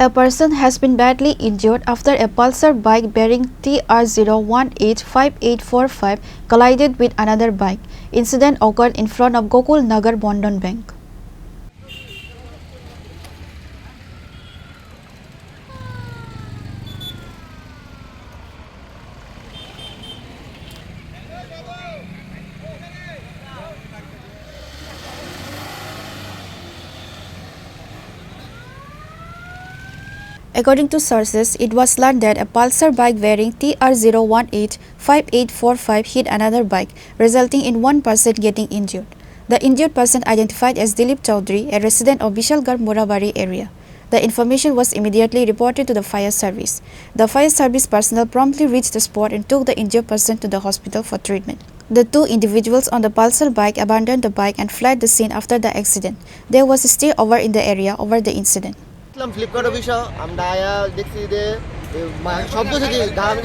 A person has been badly injured after a Pulsar bike bearing TR0185845 collided with another bike. Incident occurred in front of Gokul Nagar Bandhan Bank. According to sources, it was learned that a Pulsar bike bearing TR0185845 hit another bike, resulting in one person getting injured. The injured person identified as Dilip Chaudhary, a resident of Vishalgarh Morabari area. The information was immediately reported to the fire service. The fire service personnel promptly reached the spot and took the injured person to the hospital for treatment. The two individuals on the Pulsar bike abandoned the bike and fled the scene after the accident. There was a stir over in the area over the incident. Flipkart অফিসে আমরা আয়া দেখছি যে শব্দ থেকে ধারাবাহিক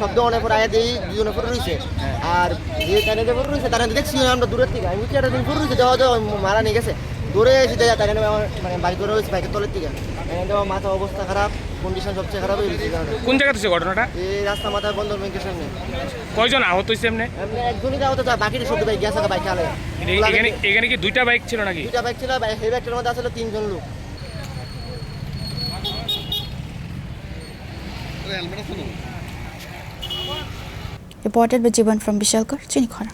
শব্দ অনেক পর আয়া দিয়ে দুজনে ফটো রয়েছে আর যে তারা যে ফটো রয়েছে তারা দেখছি আমরা দূরের থেকে আমি কি একটা দিন ফটো রয়েছে দেওয়া তো মারা নিয়ে গেছে দূরে এসে দেওয়া তারা মানে বাইক করে রয়েছে বাইকের তলের থেকে দেওয়া মাথা অবস্থা খারাপ কন্ডিশন সবচেয়ে খারাপ হয়ে গেছে। কোন জায়গাতে হচ্ছে ঘটনাটা? এই রাস্তা মাথা বন্ধন ব্যাংকের সামনে। কয়জন আহত হয়েছে এমনি? একজনই আহত, বাকি সব বাইক গেছে বাইক চালে। এখানে কি দুইটা বাইক ছিল নাকি? দুইটা বাইক ছিল, এই বাইকটার মধ্যে আসলে তিনজন লোক। Reported by Jiban from Vishalgarh, Chinikhara.